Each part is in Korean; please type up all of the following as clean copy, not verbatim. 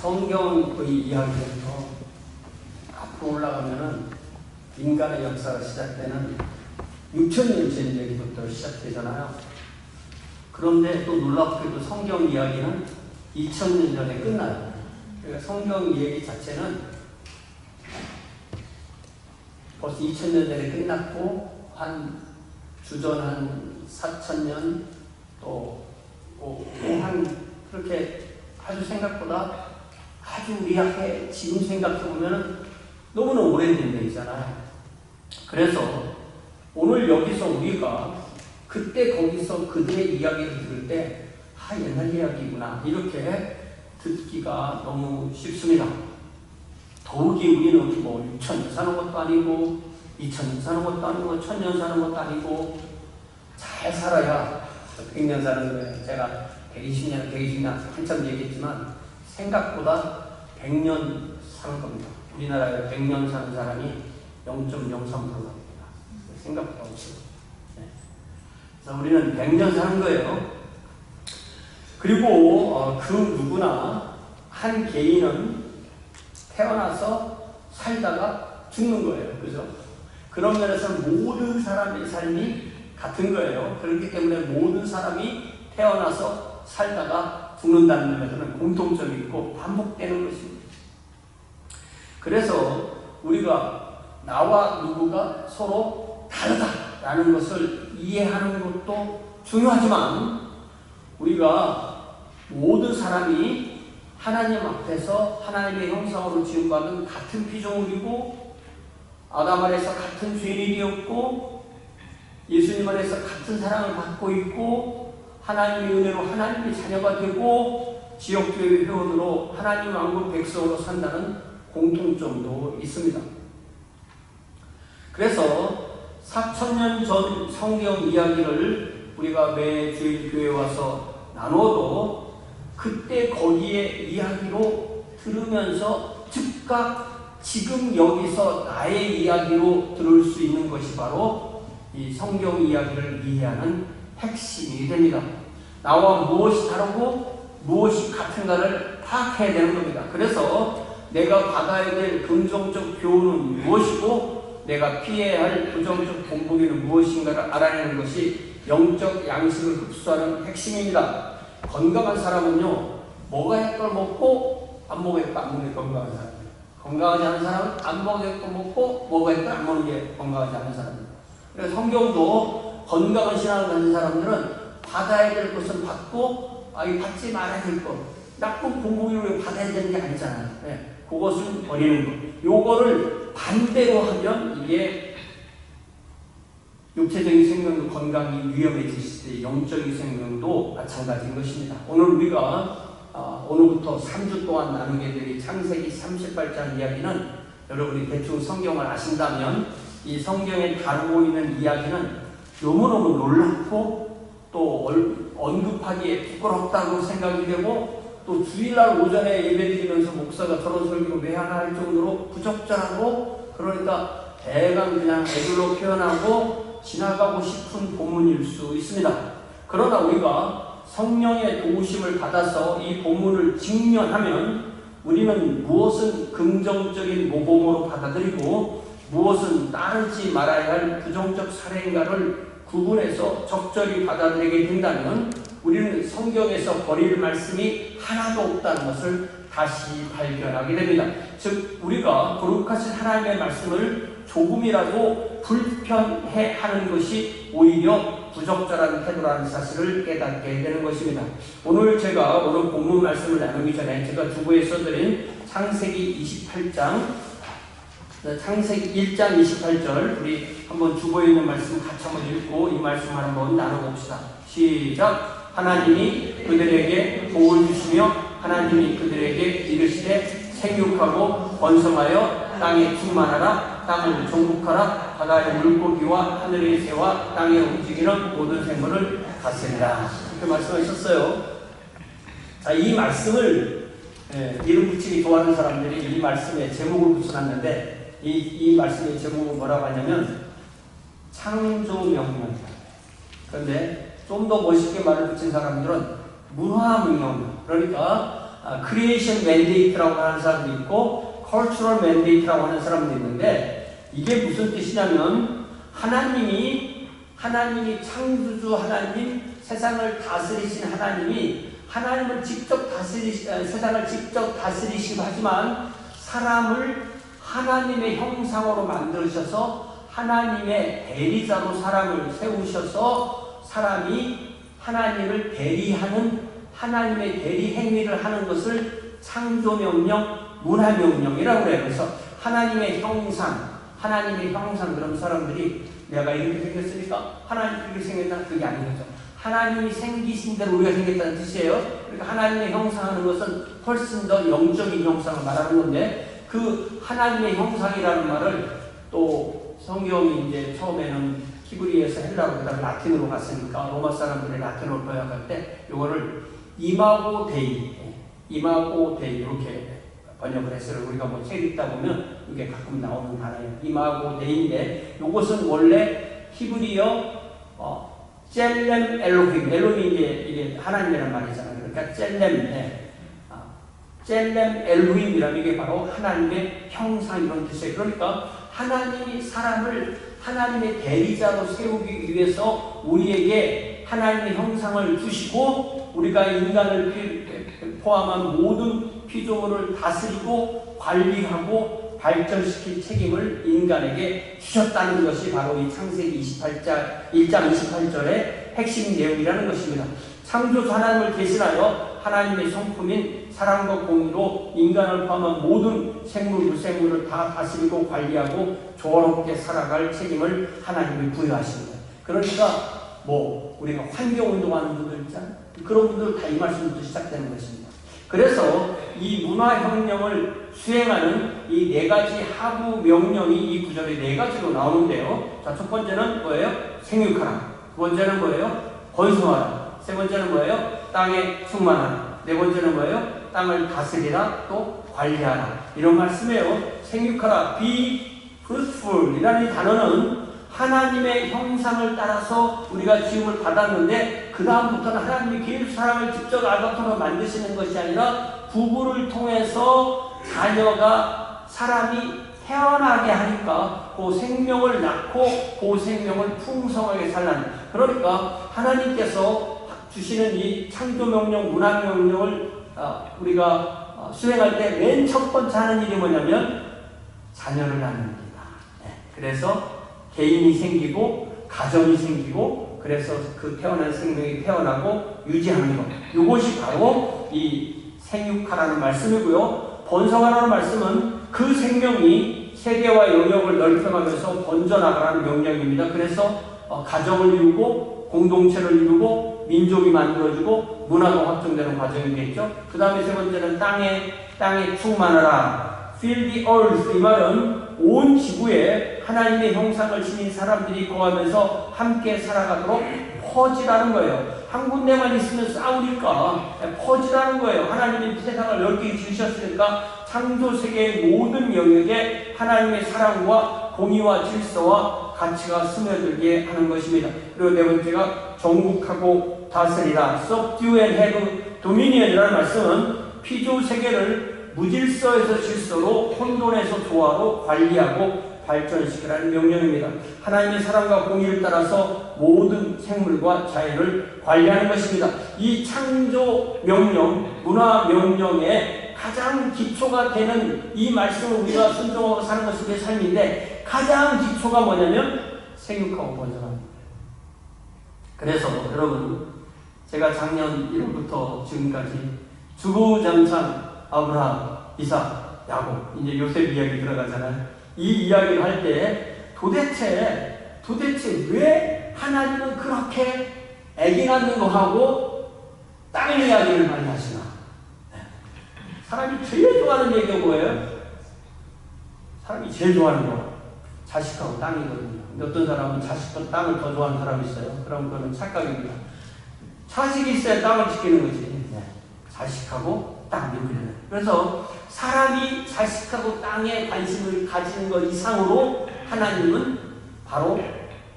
성경의 이야기에서 앞으로 올라가면은 인간의 역사가 시작되는 6,000년 전 얘기부터 시작되잖아요. 그런데 또 놀랍게도 성경 이야기는 2,000년 전에 끝나요. 그러니까 성경 얘기 자체는 벌써 2,000년 전에 끝났고 한 주전 한 4,000년 또 한 그렇게 아주 생각보다 아주 우리한테 지금 생각해보면 너무나 오래된 얘기잖아요. 그래서 오늘 여기서 우리가 그때 거기서 그들의 이야기를 들을 때 옛날 이야기구나 이렇게 듣기가 너무 쉽습니다. 더욱이 우리는 뭐 6,000년 사는 것도 아니고 2,000년 사는 것도 아니고 1,000년 사는 것도 아니고 잘 살아야 100년 사는 거예요. 제가 120년 한참 얘기했지만 생각보다 100년 사는 겁니다. 우리나라에 100년 사는 사람이 0.03%입니다. 생각보다 없어요. 그래서 우리는 100년 사는 거예요. 그리고 그 누구나 한 개인은 태어나서 살다가 죽는 거예요. 그죠? 그런 면에서 모든 사람의 삶이 같은 거예요. 그렇기 때문에 모든 사람이 태어나서 살다가 죽는다는 면에서는 공통점이 있고 반복되는 것입니다. 그래서 우리가 나와 누구가 서로 다르다라는 것을 이해하는 것도 중요하지만 우리가 모든 사람이 하나님 앞에서 하나님의 형상으로 지음받은 같은 피조물이고 아담 아래서 같은 죄인이 되었고 예수님 안에서 같은 사랑을 받고 있고 하나님의 은혜로 하나님의 자녀가 되고 지역교회 회원으로 하나님 왕국 백성으로 산다는 공통점도 있습니다. 그래서 4,000년 전 성경 이야기를 우리가 매 주일 교회에 와서 나눠도 그때 거기에 이야기로 들으면서 즉각 지금 여기서 나의 이야기로 들을 수 있는 것이 바로 이 성경 이야기를 이해하는 핵심이 됩니다. 나와 무엇이 다르고 무엇이 같은가를 파악해야 되는 겁니다. 그래서 내가 받아야 될 긍정적 교훈은 무엇이고 내가 피해야 할 부정적 본보기는 무엇인가를 알아내는 것이 영적 양식을 흡수하는 핵심입니다. 건강한 사람은요, 먹어야 할 걸 먹고 안 먹어야 할 걸 안 먹는 게 건강한 사람이에요. 건강하지 않은 사람은 안 먹어야 할 걸 먹고 먹어야 할 걸 안 먹는 게 건강하지 않은 사람입니다. 그래서 성경도 건강한 신앙을 가진 사람들은 받아야 될 것은 받고 받지 말아야 될 것, 나쁜 본보기를 받아야 되는 게 아니잖아요. 그것은 버리는 것. 요거를 반대로 하면 이게 육체적인 생명도 건강이 위험해질 때 영적인 생명도 마찬가지인 것입니다. 오늘 우리가 오늘부터 3주 동안 나누게 될 창세기 38장 이야기는 여러분이 대충 성경을 아신다면 이 성경에 다루고 있는 이야기는 너무너무 놀랍고 또 언급하기에 부끄럽다고 생각이 되고 또 주일날 오전에 예배드리면서 목사가 저런 설교를 왜 하나 할 정도로 부적절하고 그러니까 대강 그냥 애들로 표현하고 지나가고 싶은 본문일 수 있습니다. 그러나 우리가 성령의 도우심을 받아서 이 본문을 직면하면 우리는 무엇은 긍정적인 모범으로 받아들이고 무엇은 따르지 말아야 할 부정적 사례인가를 구분해서 적절히 받아들이게 된다면 우리는 성경에서 버릴 말씀이 하나도 없다는 것을 다시 발견하게 됩니다. 즉 우리가 거룩하신 하나님의 말씀을 조금이라도 불편해하는 것이 오히려 부적절한 태도라는 사실을 깨닫게 되는 것입니다. 오늘 본문 말씀을 나누기 전에 제가 주보에 써드린 창세기 28장 창세기 1장 28절 우리 한번 주보에 있는 말씀 같이 한번 읽고 이 말씀을 한번 나눠봅시다. 시작. 하나님이 그들에게 복을 주시며 하나님이 그들에게 이르시되 생육하고 번성하여 땅에 충만하라. 땅을 정복하라. 바다의 물고기와 하늘의 새와 땅에 움직이는 모든 생물을 다스리라. 이렇게 말씀하셨어요. 자, 이 말씀을 이름 붙이기 좋아하는 사람들이 이 말씀에 제목을 붙여놨는데 이 말씀의 제목은 뭐라고 하냐면 창조명령이다. 그런데 좀 더 멋있게 말을 붙인 사람들은 문화명령, 그러니까 크리에이션 맨데이트라고 하는 사람도 있고 컬처럴 맨데이트라고 하는 사람도 있는데, 이게 무슨 뜻이냐면 하나님이 창조주 하나님, 세상을 다스리신 하나님은 세상을 직접 다스리시고 하지만 사람을 하나님의 형상으로 만드셔서 하나님의 대리자로 사람을 세우셔서 사람이 하나님을 대리하는 하나님의 대리 행위를 하는 것을 창조명령, 문화명령이라고 해요. 그래서 하나님의 형상, 그런 사람들이 내가 이렇게 생겼으니까 하나님 이렇게 생겼다, 그게 아니죠. 하나님이 생기신 대로 우리가 생겼다는 뜻이에요. 그러니까 하나님의 형상하는 것은 훨씬 더 영적인 형상을 말하는 건데, 그 하나님의 형상이라는 말을 또 성경이 이제 처음에는 히브리에서 헬라로 그다음에 라틴으로 갔으니까 로마 사람들이 라틴어로 번역할 때 이거를 이마고 데이 이렇게 번역을 했어요. 우리가 뭐 책 읽다 보면 이게 가끔 나오는 단어예요. 이마고 데이인데, 이것은 원래 히브리어 젤렘 엘로힘, 이게 하나님이라는 말이잖아요. 그러니까 젤렘 엘로힘이라는 이게 바로 하나님의 형상, 이런 뜻이에요. 그러니까 하나님이 사람을 하나님의 대리자로 세우기 위해서 우리에게 하나님의 형상을 주시고, 우리가 인간을 포함한 모든 피조물을 다스리고 관리하고 발전시킬 책임을 인간에게 주셨다는 것이 바로 이 창세기 1장 28절의 핵심 내용이라는 것입니다. 창조주 하나님을 대신하여 하나님의 성품인 사랑과 공의로 인간을 포함한 모든 생물, 무생물을 다 다스리고 관리하고 조화롭게 살아갈 책임을 하나님이 부여하십니다. 그러니까 우리가 환경운동하는 분들 있잖아요. 그런 분들 다 이 말씀부터 시작되는 것입니다. 그래서 이 문화혁명을 수행하는 이 4가지 하부 명령이 이 구절에 4가지로 나오는데요. 자, 첫 번째는 뭐예요? 생육하라. 두 번째는 뭐예요? 번성하라. 세 번째는 뭐예요? 땅에 충만하라. 네 번째는 뭐예요? 땅을 다스리라, 또 관리하라. 이런 말씀이에요. 생육하라, be fruitful 이라는 이 단어는 하나님의 형상을 따라서 우리가 지음을 받았는데, 그 다음부터는 하나님이 계속 사람을 직접 아담으로 만드시는 것이 아니라 부부를 통해서 사람이 태어나게 하니까 그 생명을 낳고 그 생명을 풍성하게 살라는, 그러니까 하나님께서 주시는 이 창조명령, 문화명령을 우리가 수행할 때 맨 첫 번째 하는 일이 뭐냐면 자녀를 낳는 일이다. 그래서 개인이 생기고 가정이 생기고, 그래서 그 태어난 생명이 태어나고 유지하는 것, 이것이 바로 이 생육하라는 말씀이고요. 번성하라는 말씀은 그 생명이 세계와 영역을 넓혀가면서 번져나가라는 명령입니다. 그래서 가정을 이루고 공동체를 이루고 민족이 만들어지고 문화가 확정되는 과정이겠죠. 그 다음에 세 번째는 땅에 충만하라. Fill the earth. 이 말은 온 지구에 하나님의 형상을 지닌 사람들이 거하면서 함께 살아가도록 퍼지라는 거예요. 한 군데만 있으면 싸우니까 퍼지라는 거예요. 하나님이 세상을 넓게 지으셨으니까 창조 세계의 모든 영역에 하나님의 사랑과 공의와 질서와 가치가 스며들게 하는 것입니다. 그리고 네 번째가 정복하고 다스리라. Subdue and have dominion이라는 말씀은 피조 세계를 무질서에서 질서로, 혼돈에서 조화로 관리하고 발전시키라는 명령입니다. 하나님의 사랑과 공의를 따라서 모든 생물과 자연을 관리하는 것입니다. 이 창조 명령, 문화 명령의 가장 기초가 되는 이 말씀을 우리가 순종하고 사는 것이 우리의 삶인데, 가장 기초가 뭐냐면 생육하고 번성합니다. 그래서 여러분, 제가 작년 1월부터 지금까지 주구장창 아브라함, 이삭, 야곱, 이제 요셉 이야기 들어가잖아요. 이 이야기를 할 때 도대체 왜 하나님은 그렇게 애기 낳는 거 하고 땅 이야기를 많이 하시나? 사람이 제일 좋아하는 얘기가 뭐예요? 사람이 제일 좋아하는 거 자식하고 땅이거든요. 어떤 사람은 자식과 땅을 더 좋아하는 사람이 있어요. 그럼 그거는 착각입니다. 자식이 있어야 땅을 지키는 거지. 자식하고 땅 이렇게 되는. 그래서 사람이 자식하고 땅에 관심을 가지는 것 이상으로 하나님은 바로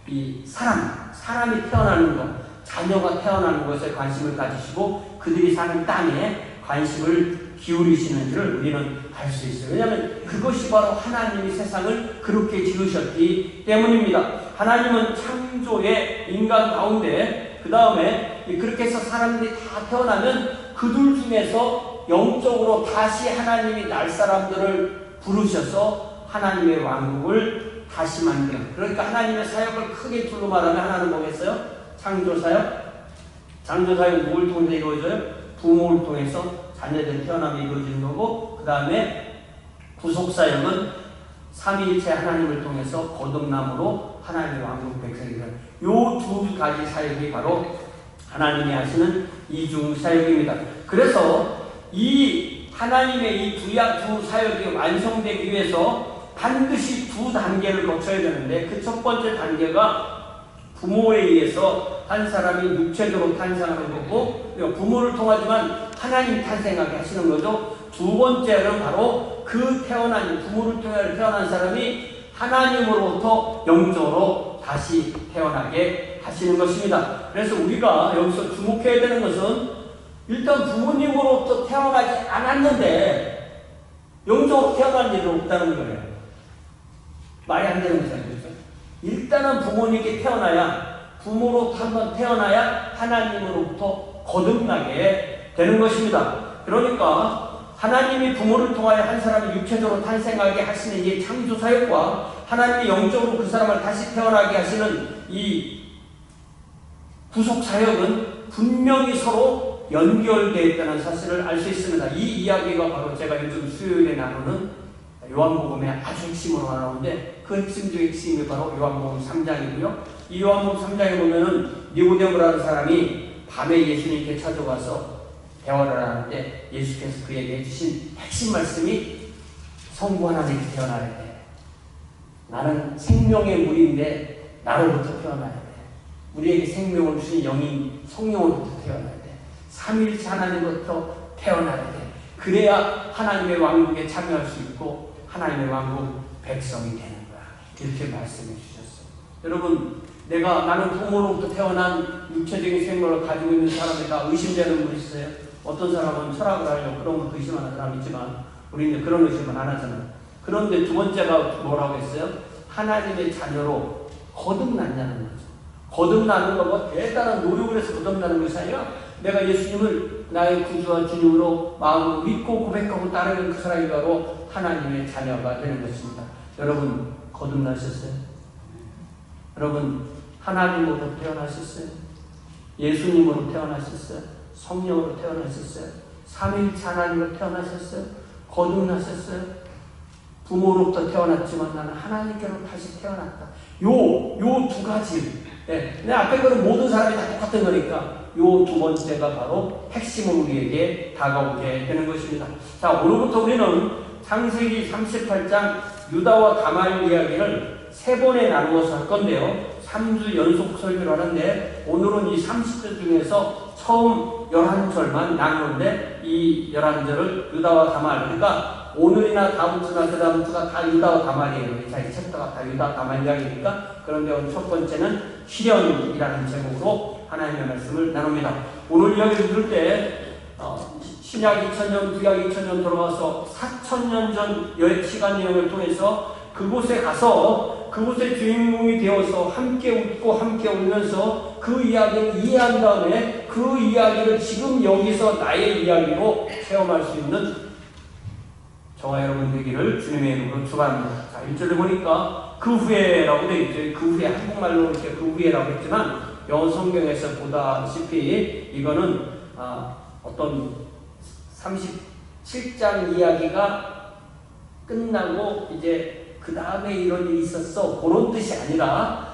이 사람이 태어나는 것, 자녀가 태어나는 것에 관심을 가지시고 그들이 사는 땅에 관심을 기울이시는지를 우리는 알 수 있어요. 왜냐하면 그것이 바로 하나님이 세상을 그렇게 지으셨기 때문입니다. 하나님은 창조의 인간 가운데 그 다음에 그렇게 해서 사람들이 다 태어나면 그들 중에서 영적으로 다시 하나님이 날 사람들을 부르셔서 하나님의 왕국을 다시 만들어. 그러니까 하나님의 사역을 크게 둘로 말하면 하나는 뭐겠어요? 창조사역. 창조사역 누굴 통해서 이루어져요? 부모를 통해서 자녀들 태어남이 이루어지는 거고, 그 다음에 구속사역은 삼위일체 하나님을 통해서 거듭남으로 하나님의 왕국 백성이 되는 요 두 가지 사역이 바로 하나님이 하시는 이중 사역입니다. 그래서 이 하나님의 이 두 사역이 완성되기 위해서 반드시 두 단계를 거쳐야 되는데, 그 첫 번째 단계가 부모에 의해서 한 사람이 육체적으로 탄생하는 거고, 부모를 통하지만 하나님 탄생하게 하시는 거죠. 두 번째는 바로 그 부모를 통해 태어난 사람이 하나님으로부터 영적으로 다시 태어나게 하시는 것입니다. 그래서 우리가 여기서 주목해야 되는 것은, 일단 부모님으로부터 태어나지 않았는데 영적으로 태어난 일은 없다는 거예요. 말이 안 되는 거잖아요. 일단은 부모님께 태어나야, 부모로 한번 태어나야 하나님으로부터 거듭나게 되는 것입니다. 그러니까 하나님이 부모를 통하여 한 사람이 육체적으로 탄생하게 하시는 이 창조사역과 하나님이 영적으로 그 사람을 다시 태어나게 하시는 이 구속사역은 분명히 서로 연결되어 있다는 사실을 알 수 있습니다. 이 이야기가 바로 제가 요즘 수요일에 나누는 요한복음의 아주 핵심으로 나오는데, 그 핵심 중의 핵심이 바로 요한복음 3장이고요. 이 요한복음 3장에 보면은 니고데모라는 사람이 밤에 예수님께 찾아와서 대화를 하는데, 예수께서 그에게 해주신 핵심 말씀이 성부 하나님께 태어나야 돼. 나는 생명의 물인데 나로부터 태어나야 돼. 우리에게 생명을 주신 영인 성령으로부터 태어나야 돼. 삼위일체 하나님으로부터 태어나야 돼. 그래야 하나님의 왕국에 참여할 수 있고 하나님의 왕국 백성이 되는 거야. 이렇게 말씀해 주셨어요. 여러분, 나는 부모로부터 태어난 육체적인 생명을 가지고 있는 사람이다 의심되는 분 있어요? 어떤 사람은 철학을 하려고 그런 것도 의심하는 사람이 있지만, 우리는 그런 의심은 안 하잖아요. 그런데 두 번째가 뭐라고 했어요? 하나님의 자녀로 거듭났냐는 거죠. 거듭나는 거고 대단한 노력을 해서 거듭나는 것이 아니라, 내가 예수님을 나의 구주와 주님으로 마음으로 믿고 고백하고 따르는 그 사람이 바로 하나님의 자녀가 되는 것입니다. 여러분, 거듭나셨어요? 여러분, 하나님으로 태어나셨어요? 예수님으로 태어나셨어요? 성령으로 태어나셨어요? 삼위일체 하나님으로 태어나셨어요? 거듭나셨어요? 부모로부터 태어났지만 나는 하나님께로 다시 태어났다. 요 두 가지. 네. 앞에 거는 모든 사람이 다 똑같은 거니까 요 두 번째가 바로 핵심으로 우리에게 다가오게 되는 것입니다. 자, 오늘부터 우리는 창세기 38장 유다와 다말 이야기를 3번에 나누어서 할 건데요. 3주 연속 설교를 하는데, 오늘은 이 30절 중에서 처음 11절만 나누는데, 이 11절을 유다와 다말, 그러니까 오늘이나 다음 주나 그 다음 주가 다 유다와 다말이에요. 자, 이 챕터가 다 유다와 다말 이야기니까. 그런데 오늘 첫 번째는 시련이라는 제목으로 하나님의 말씀을 나눕니다. 오늘 이야기를 들을 때 신약 2000년, 구약 2000년 돌아가서 4000년 전 시간 여행을 통해서 그곳에 가서 그곳의 주인공이 되어서 함께 웃고 함께 울면서 그 이야기를 이해한 다음에 그 이야기를 지금 여기서 나의 이야기로 체험할 수 있는 저와 여러분 되기를 주님의 이름으로 축원합니다. 자, 1절에 보니까 그 후에라고 되어 있죠. 그 후에, 한국말로 이렇게 그 후에라고 했지만 영어 성경에서 보다시피 이거는 어떤 37장 이야기가 끝나고 이제 그 다음에 이런 일이 있었어, 그런 뜻이 아니라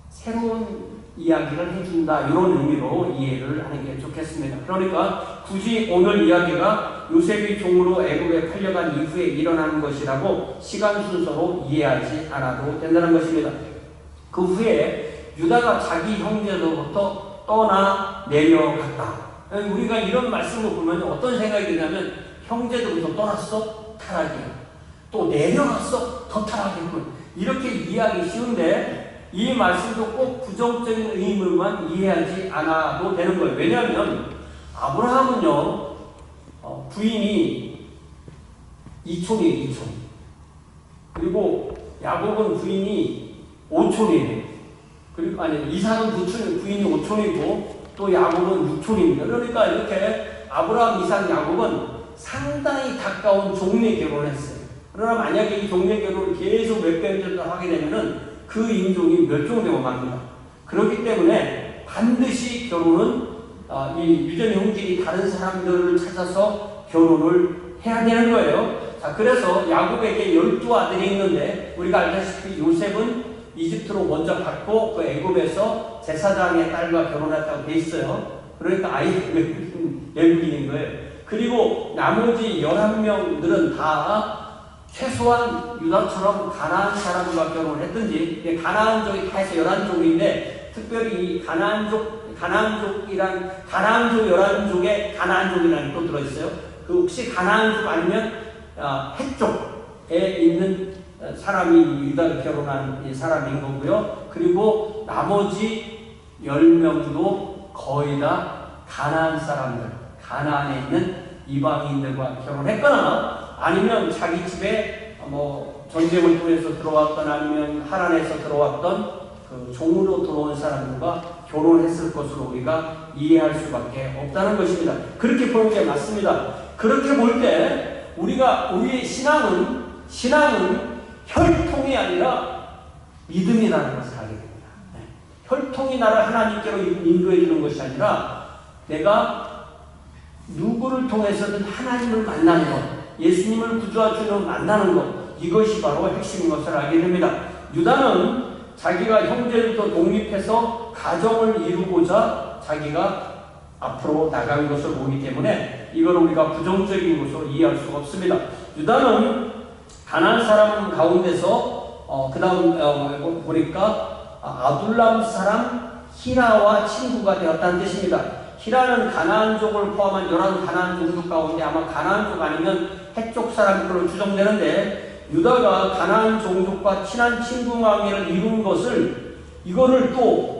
새로운 이야기를 해준다, 이런 의미로 이해를 하는 게 좋겠습니다. 그러니까 굳이 오늘 이야기가 요셉이 종으로 애굽에 팔려간 이후에 일어나는 것이라고 시간 순서로 이해하지 않아도 된다는 것입니다. 그 후에 유다가 자기 형제로부터 떠나 내려갔다. 우리가 이런 말씀을 보면 어떤 생각이 드냐면, 형제들부터 떠났어? 타락이야. 또 내려갔어? 더 타락이군. 이렇게 이해하기 쉬운데, 이 말씀도 꼭 부정적인 의미만 이해하지 않아도 되는 거예요. 왜냐하면 아브라함은요, 부인이 이촌이에요, 이촌. 그리고 야곱은 부인이 오촌이에요. 그리고, 아니, 이삭은 부인이 오촌이고, 또 야곱은 육촌입니다. 그러니까 이렇게 아브라함, 이삭, 야곱은 상당히 가까운 종래 결혼을 했어요. 그러나 만약에 이 종래 결혼을 계속 몇 번 정도 하게 되면은 그 인종이 멸종되고 맙니다. 그렇기 때문에 반드시 결혼은 이 유전 형질이 다른 사람들을 찾아서 결혼을 해야 되는 거예요. 자, 그래서 야곱에게 12아들이 있는데 우리가 알다시피 요셉은 이집트로 먼저 갔고 그 애굽에서 제사장의 딸과 결혼했다고 돼 있어요. 그러니까 외국인인 거예요. 그리고 나머지 11명들은 다 최소한 유다처럼 가나안 사람과 결혼을 했든지, 가나안족이 다 해서 11족인데 특별히 이 가나안족 11족에 가나안족이라는 게 또 들어있어요. 그 혹시 가나안족 아니면 헷족에 있는 사람이 유다를 결혼한 사람인 거고요. 그리고 나머지 10명도 거의 다 가나안 사람들, 가나안에 있는 이방인들과 결혼했거나 아니면 자기 집에 전쟁을 통해서 들어왔던 아니면 하란에서 들어왔던 그 종으로 들어온 사람들과 결혼했을 것으로 우리가 이해할 수밖에 없다는 것입니다. 그렇게 보는 게 맞습니다. 그렇게 볼 때 우리의 신앙은 혈통이 아니라 믿음이라는 것을 알게 됩니다. 혈통이 나를 하나님께로 인도해 주는 것이 아니라 내가 누구를 통해서든 하나님을 만나는 것, 예수님을 구주하주로 만나는 것, 이것이 바로 핵심인 것을 알게 됩니다. 유다는 자기가 형제들도 독립해서 가정을 이루고자 자기가 앞으로 나간 것을 보기 때문에 이걸 우리가 부정적인 것으로 이해할 수가 없습니다. 유다는 가나안 사람 가운데서 그 다음 보니까 아둘람 사람 히라와 친구가 되었다는 뜻입니다. 히라는 가나안족을 포함한 11 가나안 종족 가운데 아마 가나안족 아니면 헷족 사람들로 추정되는데, 유다가 가나안 종족과 친한 친구 관계를 이룬 것을 이거를 또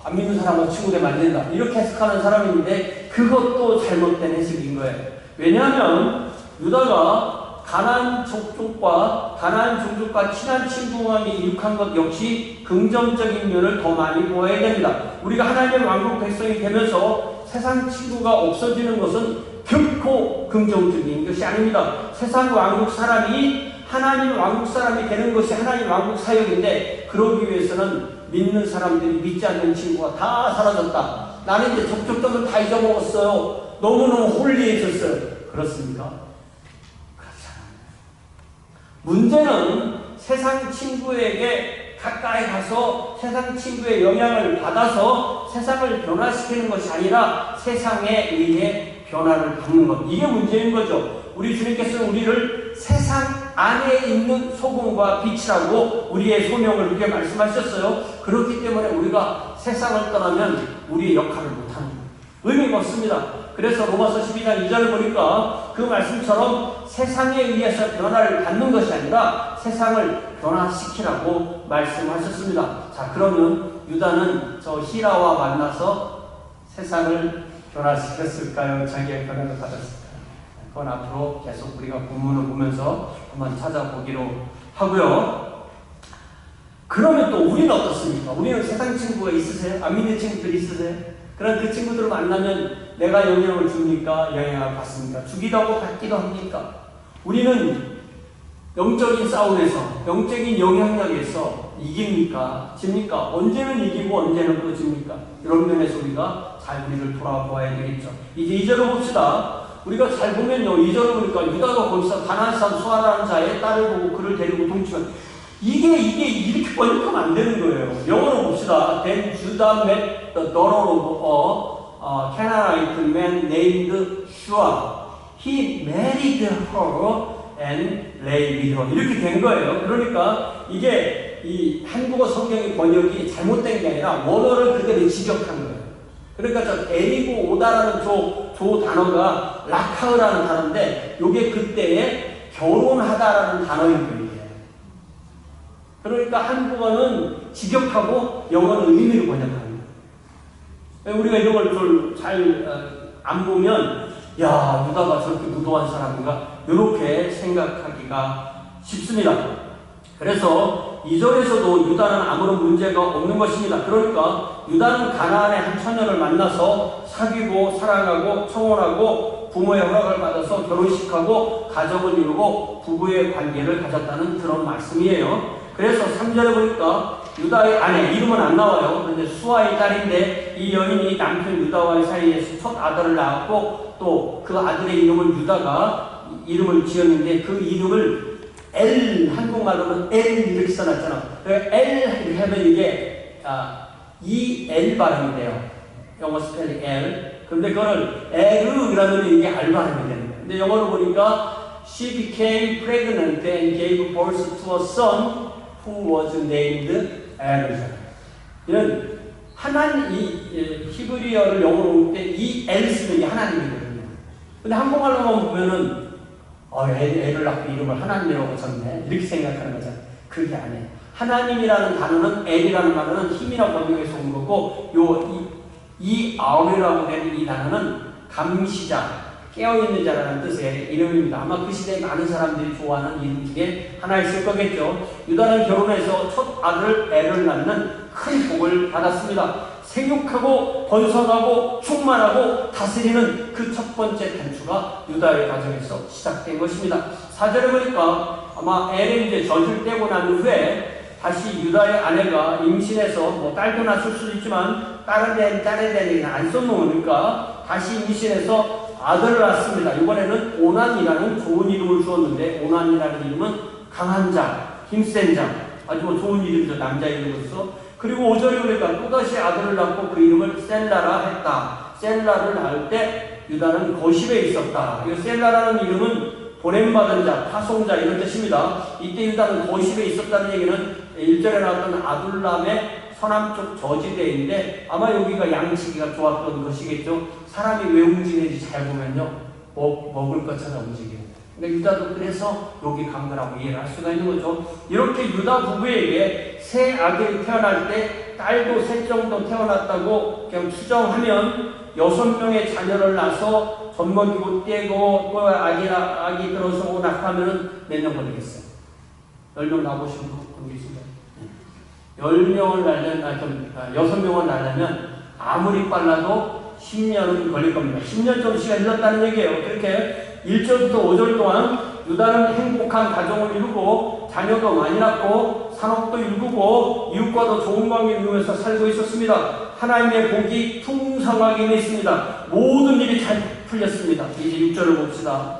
안 믿는 사람과 친구 되면 안 된다 이렇게 해석하는 사람인데, 그것도 잘못된 해석인 거예요. 왜냐하면 유다가 가나안 족족과 가나안 종족과 친한 친구 관계에 이룩한 것 역시 긍정적인 면을 더 많이 보아야 됩니다. 우리가 하나님의 왕국 백성이 되면서 세상 친구가 없어지는 것은 결코 긍정적인 것이 아닙니다. 세상 왕국 사람이 하나님 왕국 사람이 되는 것이 하나님 왕국 사역인데, 그러기 위해서는 믿는 사람들이 믿지 않는 친구가 다 사라졌다. 나는 이제 족족들을 다 잊어먹었어요. 너무너무 홀리해졌어요. 그렇습니까? 그렇지 않아요. 문제는 세상 친구에게 가까이 가서 세상 친구의 영향을 받아서 세상을 변화시키는 것이 아니라 세상에 의해 변화를 받는 것. 이게 문제인 거죠. 우리 주님께서는 우리를 세상 안에 있는 소금과 빛이라고 우리의 소명을 그렇게 말씀하셨어요. 그렇기 때문에 우리가 세상을 떠나면 우리의 역할을 못하는 거예요. 의미가 없습니다. 그래서 로마서 12장 2절을 보니까 그 말씀처럼 세상에 의해서 변화를 받는 것이 아니라 세상을 변화시키라고 말씀하셨습니다. 자, 그러면 유다는 저 히라와 만나서 세상을 변화시켰을까요? 자기의 변화를 받았을까요? 그건 앞으로 계속 우리가 본문을 보면서 한번 찾아보기로 하고요. 그러면 또 우리는 어떻습니까? 우리는 세상 친구가 있으세요? 안 믿는 친구들이 있으세요? 그런 그 친구들을 만나면 내가 영향을 줍니까? 영향을 받습니까? 주기도 하고 받기도 합니까? 우리는 영적인 싸움에서, 영적인 영향력에서 이깁니까? 집니까? 언제는 이기고 언제는 또 집니까? 이런 면에서 우리가 잘 우리를 돌아보아야 되겠죠. 이제 2절을 봅시다. 우리가 잘 보면요, 2절을 보니까 유다가 거기서 가나안 사람 수아라는 자의 딸을 보고 그를 데리고 동치면 이게 이렇게 번역하면 안 되는 거예요. 영어로 봅시다. Then Judah met the daughter of a Canaanite man named Shua. He married her and lay with her. 이렇게 된 거예요. 그러니까 이게 이 한국어 성경의 번역이 잘못된 게 아니라 원어를 그대로 직역한 거예요. 그러니까 저 데리고 오다라는 조 단어가 라카흐라는 단어인데, 이게 그때의 결혼하다라는 단어인 거예요. 그러니까 한국어는 직역하고 영어는 의미를 번역합니다. 우리가 이런 걸 잘 안 보면 야, 유다가 저렇게 무도한 사람인가? 이렇게 생각하기가 쉽습니다. 그래서 2절에서도 유다는 아무런 문제가 없는 것입니다. 그러니까 유다는 가나안의 한 처녀를 만나서 사귀고 사랑하고 청혼하고 부모의 허락을 받아서 결혼식하고 가정을 이루고 부부의 관계를 가졌다는 그런 말씀이에요. 그래서 3절에 보니까 유다의 아내, 이름은 안 나와요. 그런데 수아의 딸인데 이 여인이 남편 유다와의 사이에서 첫 아들을 낳았고 또 그 아들의 이름을 유다가 이름을 지었는데 그 이름을 L, 한국말로는 L 이렇게 써놨잖아. L 하면 이게 EL 발음이 돼요. 영어 스펠링 L. 그런데 그거를 L이라면 이게 R 발음이 되는 거예요. 근데 영어로 보니까 She became pregnant and gave birth to a son who was named L. 이런 하나님, 히브리어를 영어로 볼 때 이 L 쓰는 게 하나님이거든요. 근데 한국말로만 보면은 애를 낳고 이름을 하나님이라고 졌네. 이렇게 생각하는 거잖아요. 그게 아니에요. 하나님이라는 단어는 L이라는 단어는 힘이라고 번역해서 온 거고, 이 아우라고 되는 이 단어는 감시자, 깨어있는 자라는 뜻의 이름입니다. 아마 그 시대에 많은 사람들이 좋아하는 이름 중에 하나였을 거겠죠. 유다는 결혼해서 첫 아들 엘을 낳는 큰 복을 받았습니다. 생육하고 번성하고 충만하고 다스리는 그 첫 번째 단추가 유다의 가정에서 시작된 것입니다. 4절에 보니까 아마 엘이 이제 젖을 떼고 난 후에 다시 유다의 아내가 임신해서 뭐 딸도 낳을 수도 있지만 딸에 대한 안 써놓으니까 다시 임신해서 아들을 낳습니다. 이번에는 오난이라는 좋은 이름을 주었는데 오난이라는 이름은 강한 자, 힘센 자, 아주 뭐 좋은 이름이죠. 남자 이름으로서. 그리고 5절에 보니까 또다시 아들을 낳고 그 이름을 셀라라 했다. 셀라를 낳을 때 유다는 거십에 있었다. 이 셀라라는 이름은 보냄받은 자, 파송자 이런 뜻입니다. 이때 유다는 거십에 있었다는 얘기는 1절에 나왔던 아둘람의 서남쪽 저지대인데 아마 여기가 양치기가 좋았던 것이겠죠. 사람이 왜 움직이는지 잘 보면요. 먹을 것 찾아 움직여요. 그러니까 유다도 그래서 여기 간 거라고 이해를 할 수가 있는 거죠. 이렇게 유다 부부에게 새 아들이 태어날 때 딸도 셋 정도 태어났다고 그냥 추정하면 6명의 자녀를 낳아서 젖먹이고 떼고 또 아기 들어서고 낳고 몇 년 걸리겠어요? 10명 낳아보신 분 계신가요? 10명을 낳으려면, 6명을 낳으려면 아무리 빨라도 10년은 걸릴 겁니다. 10년 정도 시간이 흘렀다는 얘기예요. 그렇게 1절부터 5절 동안 유다는 행복한 가정을 이루고 자녀도 많이 낳고 산업도 이루고 이웃과도 좋은 관계를 이루면서 살고 있었습니다. 하나님의 복이 풍성하게 있습니다. 모든 일이 잘 풀렸습니다. 이제 6절을 봅시다.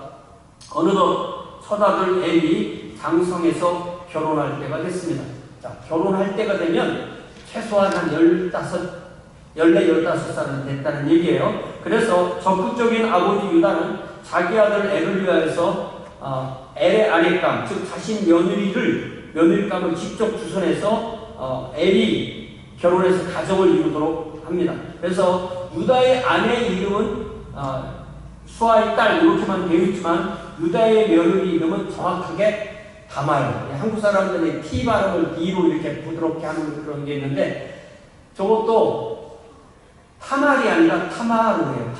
어느덧 첫아들 엘이 장성해서 결혼할 때가 됐습니다. 자, 결혼할 때가 되면 최소한 한 15살은 됐다는 얘기예요. 그래서 적극적인 아버지 유다는 자기 아들 엘을 위하여서 엘의 아내감, 즉 자신 며느리감을 직접 주선해서 엘이 결혼해서 가정을 이루도록 합니다. 그래서 유다의 아내 이름은 수아의 딸 이렇게만 되어 있지만 유다의 며느리 이름은 정확하게 담아요. 한국 사람들이 T 발음을 D로 이렇게 부드럽게 하는 그런 게 있는데 저것도 타말이 아니라 타마르예요.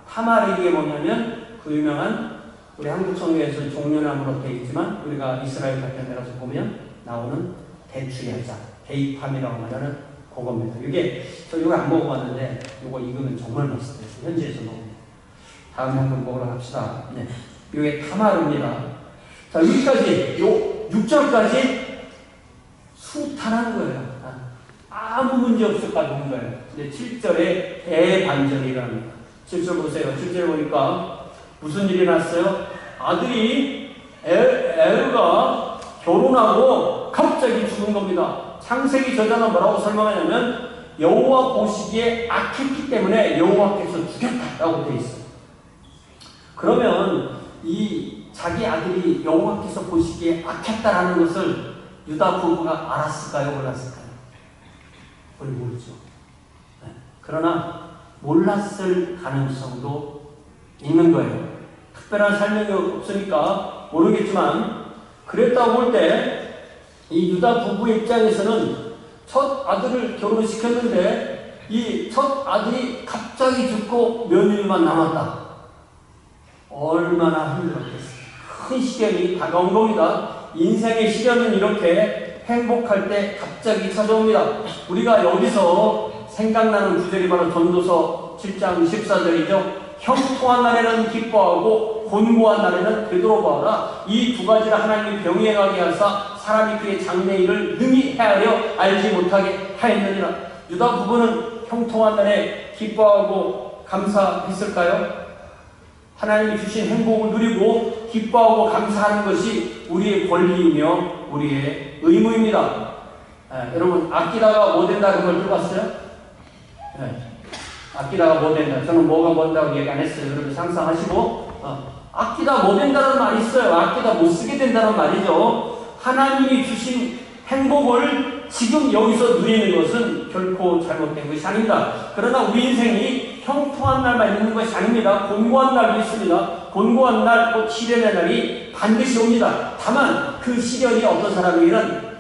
타마르 이게 뭐냐면 그 유명한 우리 한국 성경에서 종려나무로 되어 있지만 우리가 이스라엘 같은 데 가서 보면 나오는 대추야자, 데이팜이라고 말하는 그겁니다. 이게 저 이거 안 먹어봤는데 이거 익으면 정말 맛있어요. 현지에서 먹으면. 다음에 한번 먹으러 갑시다. 네, 이게 타마르입니다. 자, 여기까지, 6절까지 수탄한 거예요. 아무 문제 없을까 본 거예요. 근데 7절에 대반전이 일어납니다. 7절 보세요. 7절 보니까 무슨 일이 났어요? 아들이 에르가 결혼하고 갑자기 죽은 겁니다. 창세기 저자는 뭐라고 설명하냐면 여호와 보시기에 악했기 때문에 여호와께서 죽였다라고 되어 있어요. 그러면 이 자기 아들이 여호와께서 보시기에 악했다라는 것을 유다 부부가 알았을까요? 몰랐을까요? 우리 모르죠. 네. 그러나 몰랐을 가능성도 있는 거예요. 특별한 설명이 없으니까 모르겠지만 그랬다고 볼 때 이 유다 부부의 입장에서는 첫 아들을 결혼시켰는데 이 첫 아들이 갑자기 죽고 며느리만 남았다. 얼마나 힘들었겠어요. 큰 시련이 다가온 겁니다. 인생의 시련은 이렇게 행복할 때 갑자기 찾아옵니다. 우리가 여기서 생각나는 구절이 바로 전도서 7장 14절이죠. 형통한 날에는 기뻐하고 곤고한 날에는 되돌아보아라. 이 두 가지를 하나님이 병행하게 하사 사람이 그의 장래일을 능히 헤아려 알지 못하게 하였느니라. 유다 부부는 형통한 날에 기뻐하고 감사했을까요? 하나님이 주신 행복을 누리고 기뻐하고 감사하는 것이 우리의 권리이며 우리의 의무입니다. 여러분, 아끼다가 뭐 된다는 걸 들어봤어요? 아끼다가 뭐 된다. 저는 뭐가 뭔다고 얘기 안 했어요. 여러분 상상하시고 아끼다 뭐 된다는 말이 있어요. 아끼다 못 쓰게 된다는 말이죠. 하나님이 주신 행복을 지금 여기서 누리는 것은 결코 잘못된 것이 아닙니다. 그러나 우리 인생이 형통한 날만 있는 것이 아닙니다. 곤고한 날도 있습니다. 곤고한 날, 곧 시련의 날이 반드시 옵니다. 다만 그 시련이 어떤 사람에게는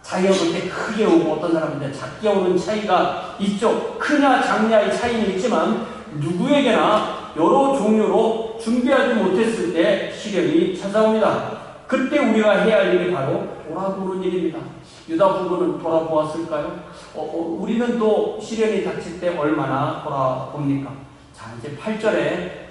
자기가 볼 때 크게 오고 어떤 사람인데 작게 오는 차이가 있죠. 크냐 작냐의 차이는 있지만 누구에게나 여러 종류로 준비하지 못했을 때 시련이 찾아옵니다. 그때 우리가 해야 할 일이 바로 돌아보는 일입니다. 유다 부부는 돌아보았을까요? 우리는 또 시련이 닥칠 때 얼마나 돌아봅니까? 자, 이제 8절에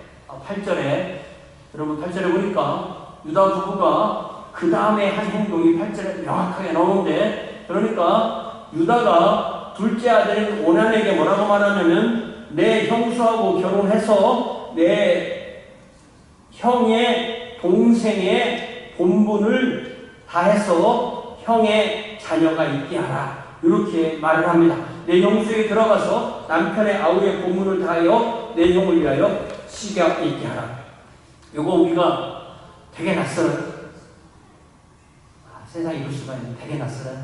여러분 8절에 보니까 유다 부부가 그 다음에 한 행동이 8절에 명확하게 나오는데, 그러니까 유다가 둘째 아들인 오난에게 뭐라고 말하냐면 내 형수하고 결혼해서 내 형의 동생의 본분을 다해서 형의 자녀가 있게 하라. 이렇게 말을 합니다. 내 형수에 들어가서 남편의 아우의 본분을 다하여 내 형을 위하여 씨가 있게 하라. 이거 우리가 되게 낯설어요. 세상에 이럴 수가 있는 되게 낯설어요.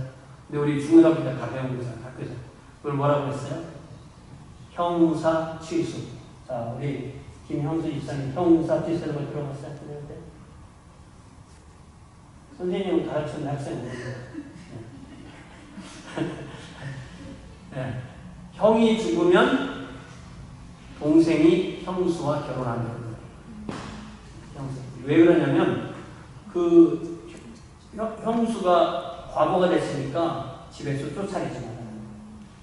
근데 우리 중고등학교 때 다 배운 거잖아요. 학교에서. 그걸 뭐라고 했어요? 형사 취수. 자, 우리 김형수 집사님 형사 취수라는 걸 들어봤어요? 선생님은 가르치는 학생은 모르겠어요. 네. 형이 죽으면 동생이 형수와 결혼하는 거예요. 왜 그러냐면 형수가 과거가 됐으니까 집에서 쫓아내지 말아요.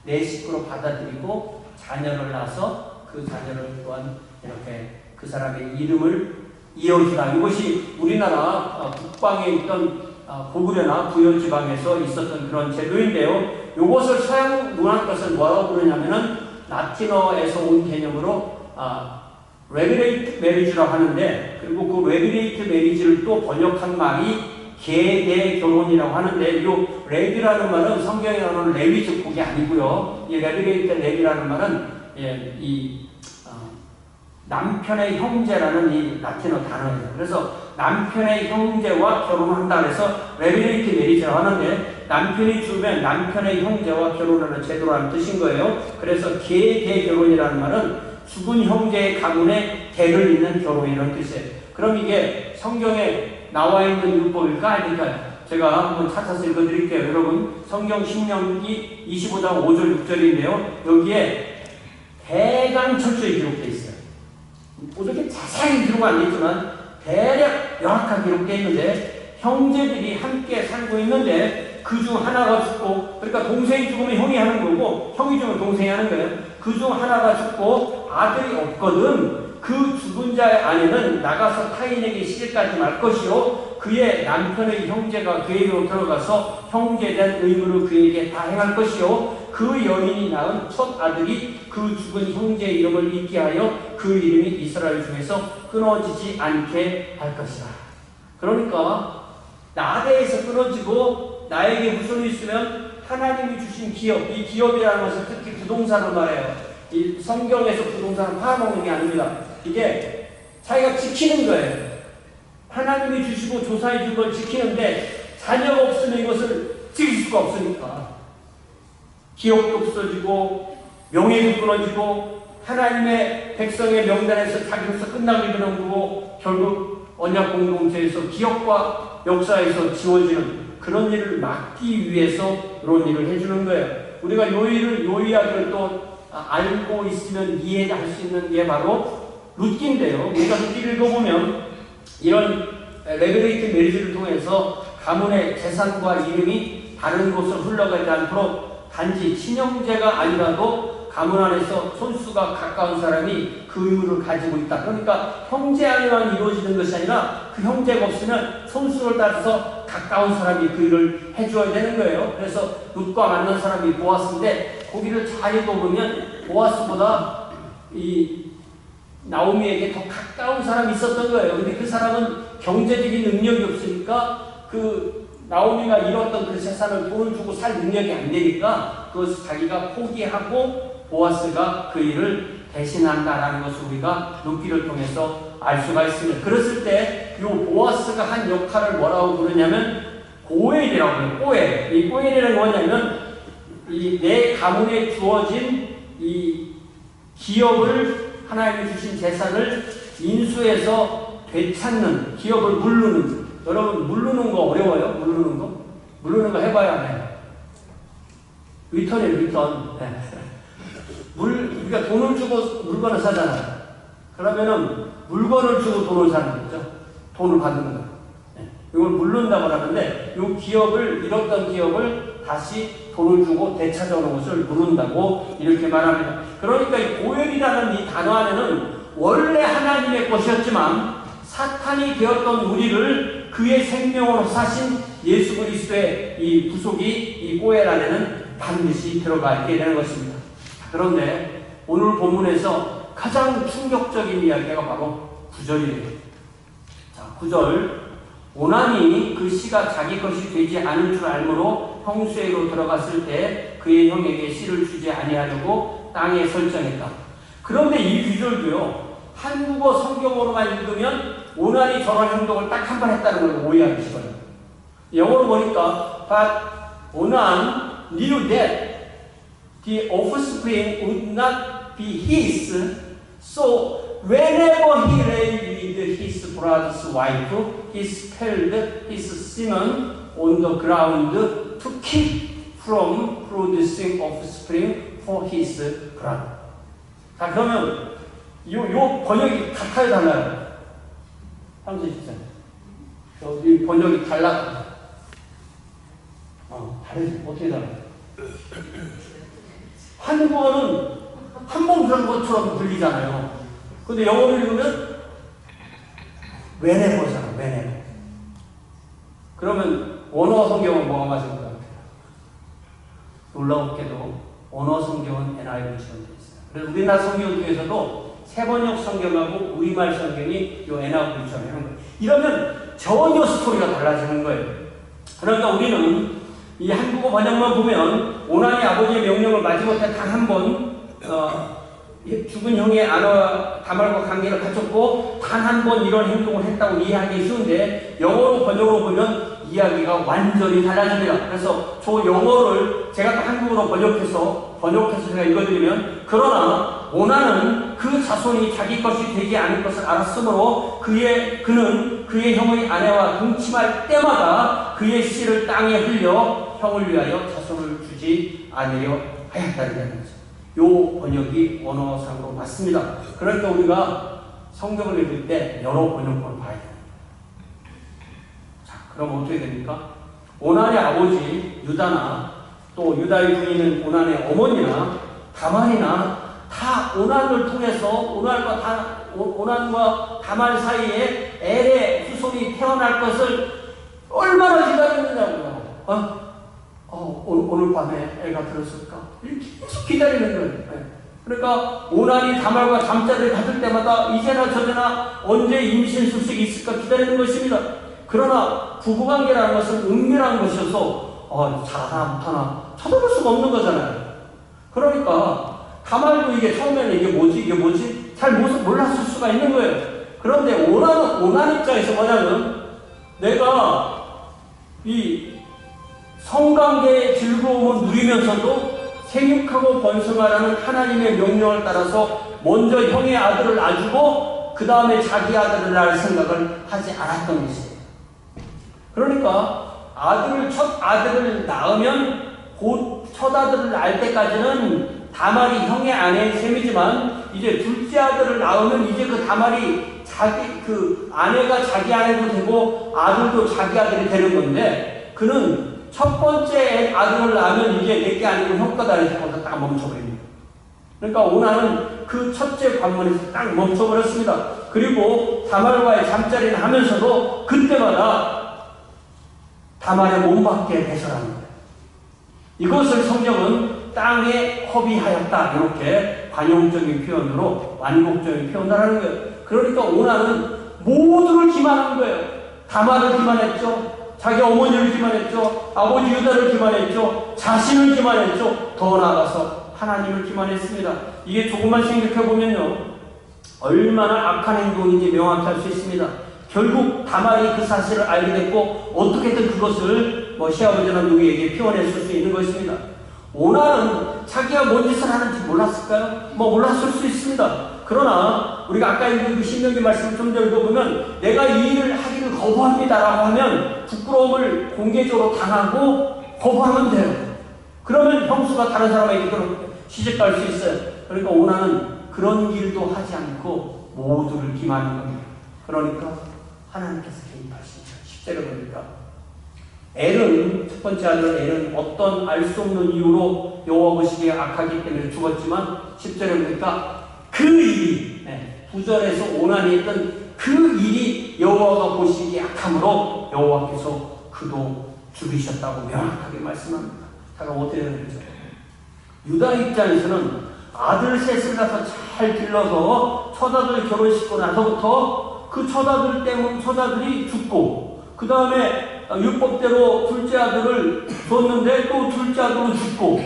내 식구로 받아들이고 자녀를 낳아서 그 자녀를 또한 이렇게 그 사람의 이름을 이어주라. 이것이 우리나라 북방에 있던 고구려나 부여지방에서 있었던 그런 제도인데요. 이것을 서양 문화권에서 뭐라고 부르냐면은 라틴어에서 온 개념으로 레그레이트 메리지라고 하는데, 그리고 그 레그레이트 메리지를 또 번역한 말이 계대 결혼이라고 하는데, 이 레비라는 말은 성경에 나오는 레위 족속이 아니고요. 이 레그레이트 레비라는 말은 남편의 형제라는 이 라틴어 단어예요. 그래서 남편의 형제와 결혼한다 그래서 레비레이트 메리지라고 하는데, 남편이 죽으면 남편의 형제와 결혼하는 제도라는 뜻인 거예요. 그래서 계대 결혼이라는 말은 죽은 형제의 가문에 대를 잇는 결혼이라는 뜻이에요. 그럼 이게 성경에 나와 있는 율법일까 아닐까요? 제가 한번 찾아서 읽어드릴게요. 여러분, 성경 신명기 25장 5절 6절인데요. 여기에 대강 철저히 기록되어 있어요. 어떻게 자세히 기록 안 되지만 대략 명확하게 기록되어 있는데, 형제들이 함께 살고 있는데 그 중 하나가 죽고, 그러니까 동생이 죽으면 형이 하는 거고 형이 죽으면 동생이 하는 거예요. 그 중 하나가 죽고 아들이 없거든 그 죽은 자의 아내는 나가서 타인에게 시집가지 말 것이요 그의 남편의 형제가 그에게로 들어가서 형제된 의무를 그에게 다 행할 것이요 그 여인이 낳은 첫 아들이 그 죽은 형제의 이름을 잊게 하여 그 이름이 이스라엘 중에서 끊어지지 않게 할 것이다. 그러니까 나대에서 끊어지고 나에게 무슨 일이 있으면 하나님이 주신 기업, 이 기업이라는 것은 특히 부동산을 말해요. 이 성경에서 부동산을 팔아먹는 게 아닙니다. 이게 자기가 지키는 거예요. 하나님이 주시고 조사해 준 걸 지키는데 자녀가 없으면 이것을 지킬 수가 없으니까 기업도 없어지고 명예도 끊어지고 하나님의 백성의 명단에서 자기로서 끝나게 되는 거고 결국 언약 공동체에서 기업과 역사에서 지워지는 그런 일을 막기 위해서 이런 일을 해주는 거예요. 우리가 요 이야기를 또 알고 있으면 이해할 수 있는 게 바로 룻기인데요. 우리가 룻기를 읽어보면 이런 레베레이트 메리지를 통해서 가문의 재산과 이름이 다른 곳으로 흘러가지 않도록 단지 친형제가 아니라도 가문 안에서 손수가 가까운 사람이 그 의무를 가지고 있다. 그러니까 형제 안에만 이루어지는 것이 아니라 그 형제가 없으면 손수를 따라서 가까운 사람이 그 일을 해줘야 되는 거예요. 그래서 룻과 만난 사람이 보아스인데 거기를 잘 읽어보면 보아스보다 이 나오미에게 더 가까운 사람이 있었던 거예요. 근데 그 사람은 경제적인 능력이 없으니까 그 나오미가 잃었던 그 재산을 돈을 주고 살 능력이 안 되니까 그것을 자기가 포기하고 보아스가 그 일을 대신한다라는 것을 우리가 룻기를 통해서 알 수가 있습니다. 그랬을 때 이 보아스가 한 역할을 뭐라고 부르냐면 고엘이라고 해요. 고엘. 이 고엘이라는 건 뭐냐면 이 내 가문에 주어진 이 기업을 하나님이 주신 재산을 인수해서 되찾는 기업을 물르는. 여러분 물르는 거 어려워요? 물르는 거? 물르는 거 해봐야 해요. 리턴이에요. 리턴. 네. 우리가 돈을 주고 물건을 사잖아요. 그러면은 물건을 주고 돈을 사는 거죠. 돈을 받는 거예요. 네. 이걸 물른다고 하는데 이 기업을 잃었던 기업을 다시 돈을 주고 되찾아오는 것을 물른다고 이렇게 말합니다. 그러니까 이 고엘이라는 이 단어 안에는 원래 하나님의 것이었지만 사탄이 되었던 우리를 그의 생명으로 사신 예수 그리스도의 이 부속이 이 고엘 안에는 반드시 들어가 있게 되는 것입니다. 그런데 오늘 본문에서 가장 충격적인 이야기가 바로 9절이에요. 자, 9절. 오난이 그 씨가 자기 것이 되지 않을 줄 알므로 형수에로 들어갔을 때 그의 형에게 씨를 주지 아니하려고 땅에 설정했다. 그런데 이 구절도요, 한국어 성경으로만 읽으면 오난이 저런 행동을 딱 한 번 했다는 걸 오해하기 싫어요. 영어로 보니까 But Onan knew that the offspring would not be his, so whenever he lay with his brother's wife, he spilled his semen on the ground to keep from producing offspring for his brother. 자, 그러면 요 번역이 같아요, 달라요? 함수 진짜. 이 번역이 달라. 다르지. 어떻게 달라요? 한국어는 한 번 그런 것처럼 들리잖아요. 근데 영어를 읽으면 whenever잖아, whenever. 그러면 원어 성경은 뭐가 맞을 것 같아요? 놀라웠게도 원어 성경은 NIV 지원되어 있어요. 그래서 우리나라 성경 중에서도 세번역 성경하고 우리말 성경이 이 NIV 지원하는 거예요. 이러면 전혀 스토리가 달라지는 거예요. 그러니까 우리는 이 한국어 번역만 보면 오난이 아버지의 명령을 마지못해 단 한 번 죽은 형의 아내와 다말과 관계를 갖췄고 단 한 번 이런 행동을 했다고 이해하기 쉬운데 영어로 번역으로 보면 이야기가 완전히 달라집니다. 그래서 저 영어를 제가 또 한국어로 번역해서 제가 읽어드리면 그러나 오난은 그 자손이 자기 것이 되지 않을 것을 알았으므로 그는 그의 형의 아내와 동침할 때마다 그의 씨를 땅에 흘려 형을 위하여 자손을 주지 않으려 하였다는 거죠. 요 번역이 원어상으로 맞습니다. 그러니까 우리가 성경을 읽을 때 여러 번역본을 봐야 됩니다. 자, 그럼 어떻게 됩니까? 오난의 아버지 유다나 또 유다의 부인은 오난의 어머니나 다말이나 다 오난을 통해서 오난과 다말 사이에 엘의 후손이 태어날 것을 얼마나 기다렸느냐고요. 오늘 밤에 애가 들었을까? 계속 기다리는 거예요. 그러니까 오난이 다말과 잠자리를 가질 때마다 이제나 저제나 언제 임신 소식이 있을까 기다리는 것입니다. 그러나 부부관계라는 것은 은밀한 것이어서 잘하나 못하나 쳐다볼 수가 없는 거잖아요. 그러니까 다말도 이게 처음에는 이게 뭐지 잘 몰랐을 수가 있는 거예요. 그런데 오난 입장에서 뭐냐면 내가 이 성관계의 즐거움을 누리면서도 생육하고 번성하라는 하나님의 명령을 따라서 먼저 형의 아들을 낳아주고 그 다음에 자기 아들을 낳을 생각을 하지 않았던 것이에요. 그러니까 첫 아들을 낳으면 첫 아들을 낳을 때까지는 다말이 형의 아내인 셈이지만 이제 둘째 아들을 낳으면 이제 그 다말이 아내가 자기 아내도 되고 아들도 자기 아들이 되는 건데, 그는 첫 번째 아들을 낳으면 이제 내게 아니고 형 거다 해서 딱 멈춰버립니다. 그러니까 오나는 그 첫째 관문에서 딱 멈춰버렸습니다. 그리고 다말과의 잠자리를 하면서도 그때마다 다말의 몸밖에 배설하는 거예요. 이것을 성경은 땅에 허비하였다, 이렇게 관용적인 표현으로 완곡적인 표현을 하는 거예요. 그러니까 오나는 모두를 기만한 거예요. 다말을 기만했죠. 자기 어머니를 기만했죠. 아버지 유다를 기만했죠. 자신을 기만했죠. 더 나아가서 하나님을 기만했습니다. 이게 조금만 생각해보면요, 얼마나 악한 행동인지 명확히 할 수 있습니다. 결국 다말이 그 사실을 알게 됐고 어떻게든 그것을 시아버지나 누구에게 표현했을 수 있는 것입니다. 오나는 자기가 뭔 짓을 하는지 몰랐을까요? 몰랐을 수 있습니다. 그러나 우리가 아까 읽은 신명기 말씀을 좀 더 읽어보면 내가 이 일을 하기를 거부합니다라고 하면 부끄러움을 공개적으로 당하고 거부하면 돼요. 그러면 형수가 다른 사람에게 시집갈 수 있어요. 그러니까 오나는 그런 일도 하지 않고 모두를 기만한 겁니다. 그러니까 하나님께서 개입하시죠. 10절에 보니까 엘은, 첫 번째 아들 엘은 어떤 알 수 없는 이유로 여호와 보시기에 악하기 때문에 죽었지만 10절에 보니까 그 일이, 9절에서 오난이 했던 그 일이 여호와가 보시기에 악함으로 여호와께서 그도 죽이셨다고 명확하게 말씀합니다. 자, 어떻게 되는 거죠? 유다 입장에서는 아들 셋을 가서 잘 길러서 처자들 결혼시키고 나서부터 그 처자들이 죽고, 그 다음에 율법대로 둘째 아들을 줬는데 또 둘째 아들은 죽고,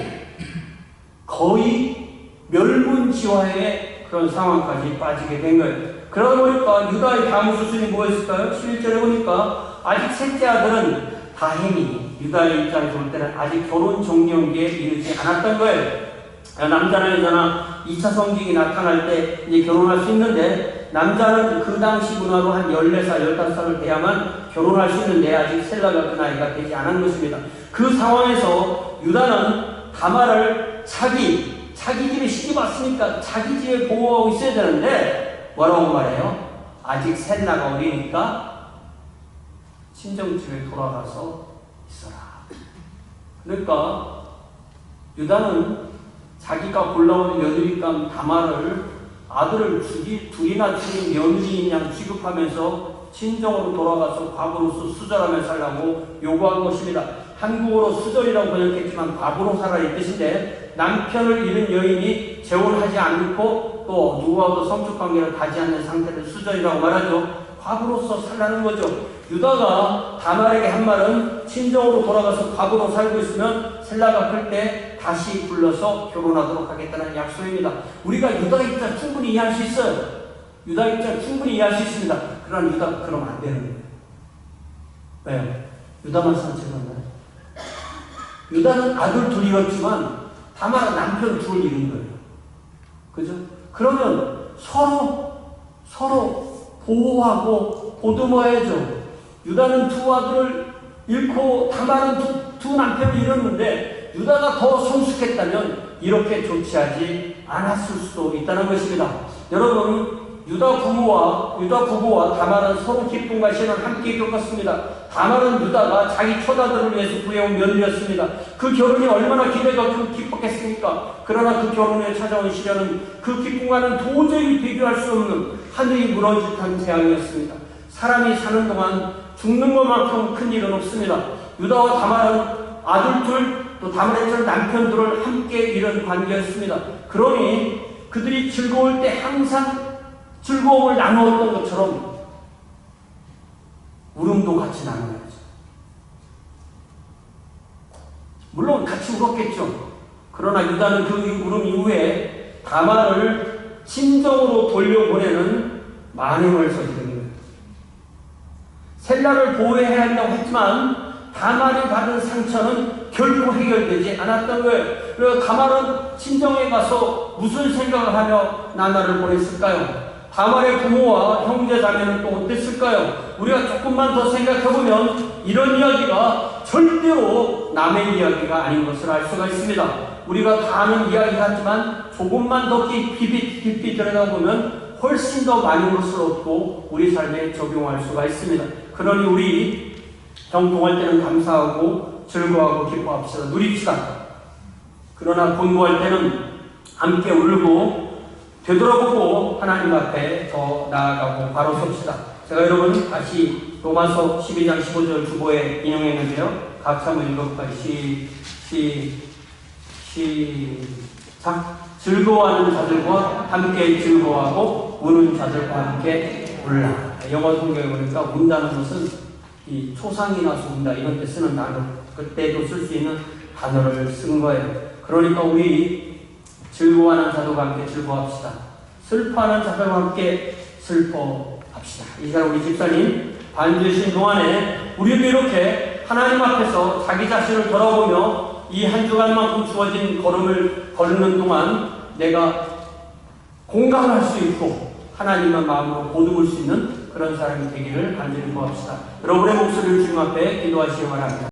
거의 멸문지화의 그런 상황까지 빠지게 된 거예요. 그러다 보니까 유다의 다음 수순이 뭐였을까요? 11절에 보니까 아직 셋째 아들은 다행히 유다의 입장에서 볼 때는 아직 결혼 정령기에 이르지 않았던 거예요. 남자나 여자나 2차 성징이 나타날 때 이제 결혼할 수 있는데, 남자는 그 당시 문화로 한 14살, 15살을 돼야만 결혼할 수 있는데 아직 셀라가 그 나이가 되지 않은 것입니다. 그 상황에서 유다는 다말을 자기 집에 시집 왔으니까 자기 집에 보호하고 있어야 되는데 뭐라고 말해요? 아직 셀라가 어리니까 친정집에 돌아가서 있어라. 그러니까 유다는 자기가 골라온 며느리감 다말을 아들을 둘이나 죽인 며느리인 양 취급하면서 친정으로 돌아가서 과부로서 수절하며 살라고 요구한 것입니다. 한국어로 수절이라고 번역했지만 과부로 살아 이 뜻인데, 남편을 잃은 여인이 재혼하지 않고 또 누구와도 성적관계를 가지 않는 상태를 수절이라고 말하죠. 과부로서 살라는 거죠. 유다가 다말에게 한 말은 친정으로 돌아가서 과부로 살고 있으면 셀라가 클 때 다시 불러서 결혼하도록 하겠다는 약속입니다. 우리가 유다 입장 충분히 이해할 수 있어요. 유다 입장 충분히 이해할 수 있습니다. 그러나 유다가 그러면 안 되는 거예요. 왜요? 유다만 상처받나요? 유다는 아들 둘이었지만 다말은 남편 둘을 잃은 거예요. 그죠? 그러면 서로 보호하고 보듬어야죠. 유다는 두 아들을 잃고 다말은 두 남편을 잃었는데, 유다가 더 성숙했다면 이렇게 조치하지 않았을 수도 있다는 것입니다. 여러분, 유다 부부와 다말은 서로 기쁨과 시련을 함께 겪었습니다. 다말은 유다가 자기 처자들을 위해서 구해온 며느리였습니다. 그 결혼이 얼마나 기대가 기뻤겠습니까? 그러나 그 결혼에 찾아온 시련은 그 기쁨과는 도저히 비교할 수 없는 하늘이 무너질 듯한 재앙이었습니다. 사람이 사는 동안 죽는 것만큼 큰 일은 없습니다. 유다와 다말은 아들 둘, 또 다말의 남편들을 함께 잃은 관계였습니다. 그러니 그들이 즐거울 때 항상 즐거움을 나누었던 것처럼 울음도 같이 나눠야죠. 물론 같이 울었겠죠. 그러나 유다는 그 울음 이후에 다말을 친정으로 돌려보내는 만행을 저지른 거예요. 셀라를 보호해야 한다고 했지만 다말이 받은 상처는 결코 해결되지 않았던 거예요. 그래서 다말은 친정에 가서 무슨 생각을 하며 나날을 보냈을까요? 다말의 부모와 형제 자매는 또 어땠을까요? 우리가 조금만 더 생각해보면 이런 이야기가 절대로 남의 이야기가 아닌 것을 알 수가 있습니다. 우리가 다 아는 이야기 같지만 조금만 더 깊이 들여다보면 훨씬 더 많은 것을 얻고 우리 삶에 적용할 수가 있습니다. 그러니 우리 형통할 때는 감사하고 즐거워하고 기뻐합시다. 누립시다. 그러나 곤고할 때는 함께 울고 되돌아보고 하나님 앞에 더 나아가고 바로 섭시다. 제가 여러분 다시 로마서 12장 15절 주보에 인용했는데요. 각자 한번 읽어볼까요? 시작. 즐거워하는 자들과 함께 즐거워하고 우는 자들과 함께 울라. 영어 성경에 보니까 운다는 것은 이 초상이 나서 운다 이런 때 쓰는 단어, 그때도 쓸 수 있는 단어를 쓴 거예요. 그러니까 우리 즐거워하는 자들과 함께 즐거워합시다. 슬퍼하는 자들과 함께 슬퍼합시다. 이 시간 우리 집사님 반주신 동안에 우리도 이렇게 하나님 앞에서 자기 자신을 돌아보며 이 한 주간만큼 주어진 걸음을 걷는 동안 내가 공감할 수 있고 하나님만 마음으로 보듬을 수 있는 그런 사람이 되기를 간절히 구합시다. 여러분의 목소리를 주님 앞에 기도하시기 바랍니다.